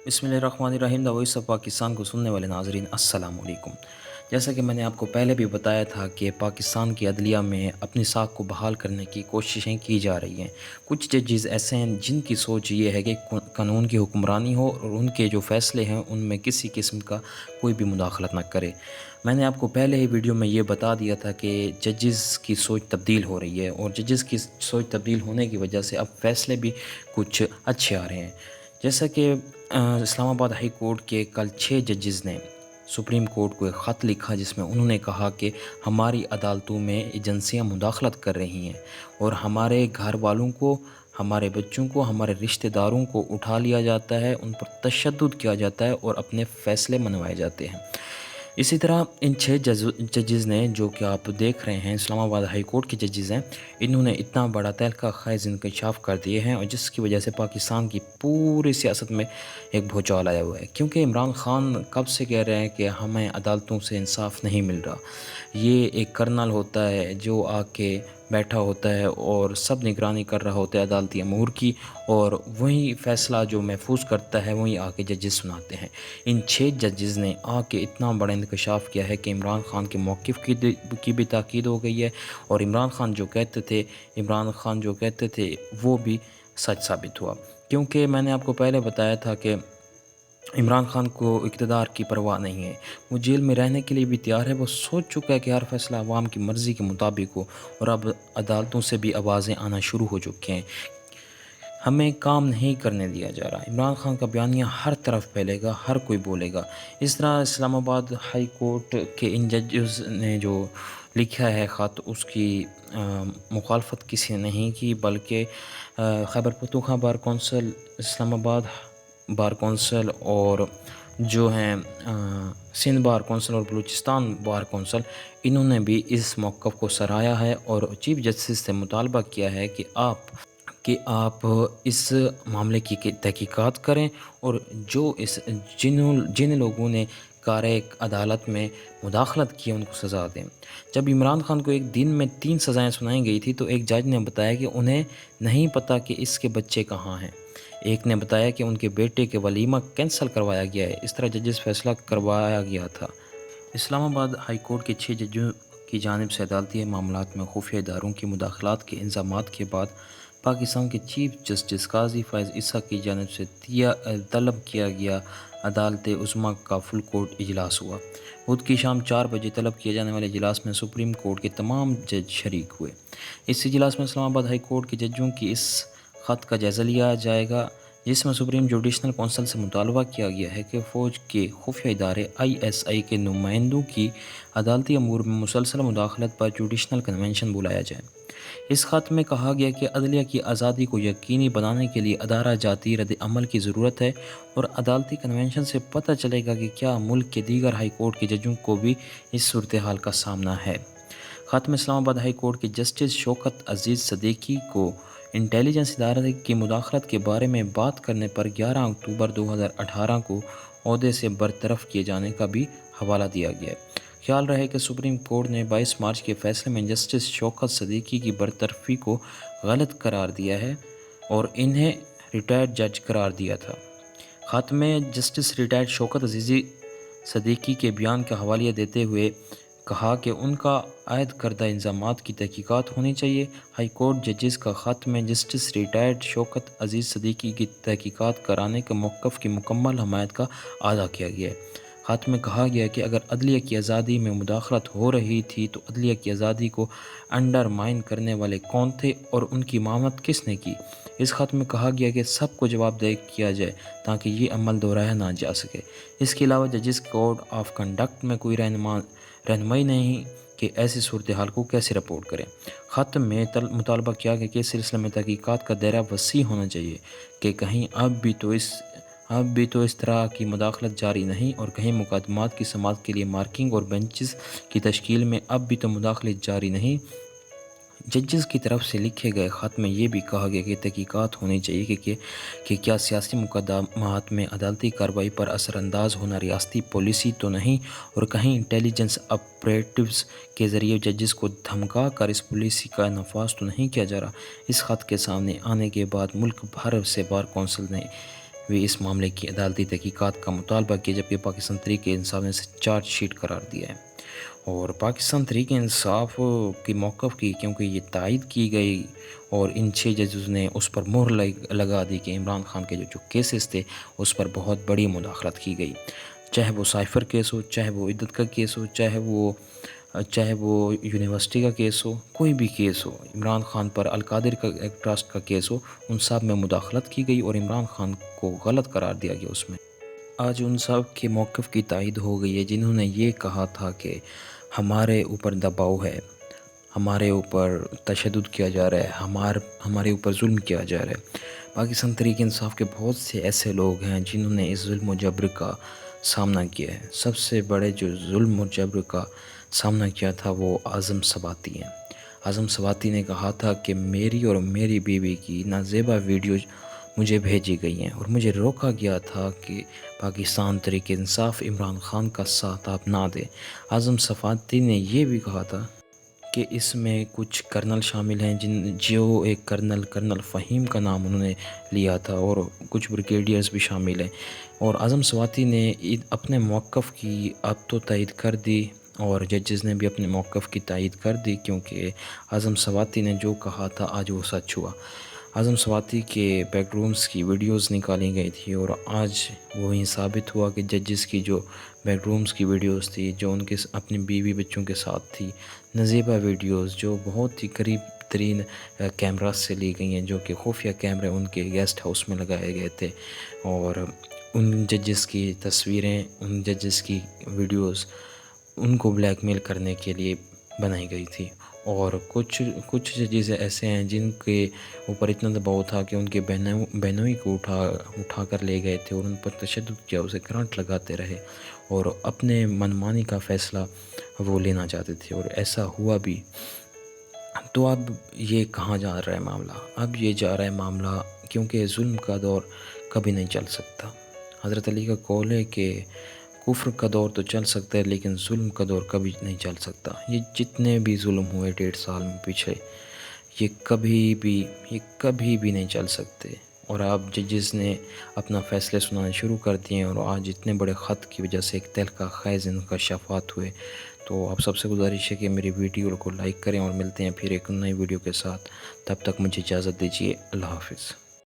बिस्मिल्लाहिर्रहमानिर्रहीम। The voice of Pakistan को सुनने वाले नाज़रीन अस्सलाम वालेकुम। जैसा कि मैंने आपको पहले भी बताया था कि पाकिस्तान की अदलिया में अपनी साख को बहाल करने की कोशिशें की जा रही हैं। कुछ जजेस ऐसे हैं जिनकी सोच ये है कि कानून की हुक्मरानी हो और उनके जो फ़ैसले हैं उनमें किसी किस्म का कोई भी मुदाखलत ना करे। मैंने आपको पहले ही वीडियो में ये बता दिया था कि जजेस की सोच तब्दील हो रही है और जजेस की सोच तब्दील होने की वजह से अब फ़ैसले भी कुछ अच्छे आ रहे हैं। जैसा कि इस्लामाबाद हाई कोर्ट के कल 6 जजेस ने सुप्रीम कोर्ट को एक ख़त लिखा जिसमें उन्होंने कहा कि हमारी अदालतों में एजेंसियां मुदाखलत कर रही हैं और हमारे घर वालों को, हमारे बच्चों को, हमारे रिश्तेदारों को उठा लिया जाता है, उन पर तशद्दुद किया जाता है और अपने फ़ैसले मनवाए जाते हैं। इसी तरह इन 6 जजेस ने, जो कि आप देख रहे हैं इस्लामाबाद हाई कोर्ट के जजेस हैं, इन्होंने इतना बड़ा तहलका ख़ैज़ इंकशाफ कर दिए हैं और जिसकी वजह से पाकिस्तान की पूरी सियासत में एक भूचाल आया हुआ है। क्योंकि इमरान ख़ान कब से कह रहे हैं कि हमें अदालतों से इंसाफ नहीं मिल रहा। ये एक कर्नल होता है जो आके बैठा होता है और सब निगरानी कर रहा होता है अदालती अमूर की, और वही फ़ैसला जो महफूज करता है वहीं आके जजेस सुनाते हैं। इन 6 जजेस ने आके इतना बड़ा इंकशाफ किया है कि इमरान ख़ान के मौक़िफ़ की भी ताकीद हो गई है और इमरान ख़ान जो कहते थे वो भी सच साबित हुआ। क्योंकि मैंने आपको पहले बताया था कि इमरान ख़ान को इक़्तिदार की परवाह नहीं है, वो जेल में रहने के लिए भी तैयार है। वो सोच चुका है कि हर फ़ैसला अवाम की मर्ज़ी के मुताबिक हो और अब अदालतों से भी आवाज़ें आना शुरू हो चुकी हैं। हमें काम नहीं करने दिया जा रहा। इमरान ख़ान का बयानिया हर तरफ फैलेगा, हर कोई बोलेगा। इस तरह इस्लामाबाद हाई कोर्ट के इन जजेस ने जो लिखा है ख़त, उसकी मुखालफत किसी ने नहीं की, बल्कि Khyber Pakhtunkhwa bar council, Islamabad bar council और जो हैं सिंध बार कौंसिल और बलूचिस्तान बार कौंसिल, इन्होंने भी इस मौक़िफ़ को सराहा है और चीफ़ जस्टिस से मुतालबा किया है कि आप इस मामले की तहकीकात करें और जिन लोगों ने कार अदालत में मुदाखलत की उनको सज़ा दें। जब इमरान ख़ान को एक दिन में 3 सज़ाएँ सुनाई गई थी तो एक जज ने बताया कि उन्हें नहीं पता कि इसके बच्चे कहाँ हैं। एक ने बताया कि उनके बेटे के वलीमा कैंसल करवाया गया है। इस तरह जजेस फ़ैसला करवाया गया था। इस्लामाबाद हाई कोर्ट के 6 जजों की जानिब से अदालती मामलात में खुफिया इदारों की मुदाखलात के इल्ज़ामात के बाद पाकिस्तान के चीफ जस्टिस काज़ी फ़ैज़ ईसा की जानिब से तलब किया गया अदालत उज़्मा का फुल कोर्ट इजलास हुआ। बुध की शाम 4 बजे तलब किए जाने वाले इजलास में सुप्रीम कोर्ट के तमाम जज शरीक हुए। इस इजलास में इस्लामाबाद हाई कोर्ट के जजों की इस ख़त का जायज़ा लिया जाएगा जिसमें सुप्रीम जुडिशनल कौंसिल से मुतालबा किया गया है कि फ़ौज के खुफिया इदारे ISI के नुमाइंदों की अदालती अमूर में मुसलसल मुदाखलत पर जुडिशनल कन्वेंशन बुलाया जाए। इस ख़त में कहा गया कि अदलिया की आज़ादी को यकीनी बनाने के लिए अदारा जाती रद्द अमल की ज़रूरत है और अदालती कन्वेंशन से पता चलेगा कि क्या मुल्क के दीगर हाई कोर्ट के जजों को भी इस सूरत हाल का सामना है। ख़त में इस्लामाबाद हाई कोर्ट के जस्टिस शौकत अजीज़ सदीकी को इंटेलिजेंस इदारे की मुदाखलत के बारे में बात करने पर 11 अक्टूबर 2018 को ओहदे से बरतरफ किए जाने का भी हवाला दिया गया है। ख्याल रहे कि सुप्रीम कोर्ट ने 22 मार्च के फैसले में जस्टिस शौकत सदीकी की बरतरफी को गलत करार दिया है और इन्हें रिटायर्ड जज करार दिया था। ख़त में जस्टिस रिटायर्ड शौकत अजीज़ी सदीकी के बयान का हवाला देते हुए कहा कि उनका आयद करदा इल्ज़ामात की तहकीकात होनी चाहिए। हाई कोर्ट जजेस का ख़त में जस्टिस रिटायर्ड शौकत अजीज़ सदीकी की तहकीकात कराने के मौक़िफ़ की मुकम्मल हमायत का अदा किया गया है। ख़त में कहा गया कि अगर अदलिया की आज़ादी में मुदाखलत हो रही थी तो अदलिया की आज़ादी को अंडरमाइन करने वाले कौन थे और उनकी इमामत किसने की। इस ख़त में कहा गया कि सबको जवाबदेह किया जाए ताकि ये अमल दोहराया ना जा सके। इसके अलावा जजेस कोड ऑफ कंडक्ट में कोई रहनुमाई नहीं कि ऐसी सूरत हाल को कैसे रिपोर्ट करें। ख़त में मुतालबा किया गया कि इस सिलसिले में तहकीकात का दायरा वसी होना चाहिए कि कहीं अब भी तो इस तरह की मुदाखलत जारी नहीं और कहीं मुकदमात की समाअत के लिए मार्किंग और बेंचेस की तश्कील में अब भी तो मुदाखलत जारी नहीं। जजेस की तरफ से लिखे गए ख़त में ये भी कहा गया कि तहकीकात होनी चाहिए कि क्या सियासी मुकदमात में अदालती कार्रवाई पर असरअंदाज होना रियासती पॉलिसी तो नहीं और कहीं इंटेलिजेंस ऑपरेटिव्स के ज़रिए जजेस को धमका कर इस पॉलिसी का नफाज तो नहीं किया जा रहा। इस ख़त के सामने आने के बाद मुल्क भर से बार कौंसिल ने بھی اس معاملے کی عدالتی تحقیقات کا مطالبہ کیا، جبکہ پاکستان تحریک انصاف نے اسے چارج شیٹ قرار دیا ہے۔ اور پاکستان تحریک انصاف کی موقف کی، کیونکہ یہ تائید کی گئی اور ان 6 ججز نے اس پر مہر لگا دی کہ عمران خان کے جو کیسز تھے اس پر بہت بڑی مداخلت کی گئی، چاہے وہ سائفر کیس ہو، چاہے وہ عدت کا کیس ہو، چاہے وہ یونیورسٹی کا کیس ہو، کوئی بھی کیس ہو، عمران خان پر القادر کا ایک ٹرسٹ کا کیس ہو، ان سب میں مداخلت کی گئی اور عمران خان کو غلط قرار دیا گیا اس میں۔ آج ان سب کے موقف کی تائید ہو گئی ہے جنہوں نے یہ کہا تھا کہ ہمارے اوپر دباؤ ہے، ہمارے اوپر تشدد کیا جا رہا ہے، ہمارے اوپر ظلم کیا جا رہا ہے۔ پاکستان تحریک انصاف کے بہت سے ایسے لوگ ہیں جنہوں نے اس ظلم و جبر کا سامنا کیا ہے۔ سب سے بڑے جو ظلم و جبر کا سامنا کیا تھا وہ اعظم سواتی ہیں۔ اعظم سواتی نے کہا تھا کہ میری اور میری بیوی کی نازیبا ویڈیو مجھے بھیجی گئی ہیں اور مجھے روکا گیا تھا کہ پاکستان تحریک انصاف عمران خان کا ساتھ آپ نہ دیں۔ اعظم سواتی نے یہ بھی کہا تھا کہ اس میں کچھ کرنل شامل ہیں، جو ایک کرنل فہیم کا نام انہوں نے لیا تھا، اور کچھ بریگیڈیئرز بھی شامل ہیں۔ اور اعظم سواتی نے اپنے موقف کی اب تو تائید کر دی اور ججز نے بھی اپنے موقف کی تائید کر دی، کیونکہ اعظم سواتی نے جو کہا تھا آج وہ سچ ہوا۔ اعظم سواتی کے بیڈ رومز کی ویڈیوز نکالی گئی تھی اور آج وہی ثابت ہوا کہ ججز کی جو بیڈ رومز کی ویڈیوز تھی، جو ان کے اپنی بیوی بچوں کے ساتھ تھی، نازیبا ویڈیوز جو بہت ہی قریب ترین کیمراز سے لی گئی ہیں، جو کہ خفیہ کیمرے ان کے گیسٹ ہاؤس میں لگائے گئے تھے، اور ان ججز کی تصویریں، ان ججز کی ویڈیوز ان کو بلیک میل کرنے کے لیے بنائی گئی تھی۔ اور کچھ ججز ایسے ہیں جن کے اوپر اتنا دباؤ تھا کہ ان کے بہنوئی کو اٹھا کر لے گئے تھے اور ان پر تشدد کیا، اسے کرنٹ لگاتے رہے اور اپنے منمانی کا فیصلہ وہ لینا چاہتے تھے، اور ایسا ہوا بھی۔ تو اب یہ کہاں جا رہا ہے معاملہ؟ اب یہ جا رہا ہے معاملہ، کیونکہ ظلم کا دور کبھی نہیں چل سکتا۔ حضرت علی کا قول ہے کہ کفر کا دور تو چل سکتا ہے لیکن ظلم کا دور کبھی نہیں چل سکتا۔ یہ جتنے بھی ظلم ہوئے 1.5 سال میں پیچھے، یہ کبھی بھی نہیں چل سکتے۔ اور اب ججز نے اپنا فیصلے سنانے شروع کر دیے ہیں، اور آج اتنے بڑے خط کی وجہ سے ایک تہلکہ خیز انکشافات ہوئے۔ تو آپ سب سے گزارش ہے کہ میری ویڈیو کو لائک کریں، اور ملتے ہیں پھر ایک نئی ویڈیو کے ساتھ۔ تب تک مجھے اجازت دیجیے، اللہ حافظ۔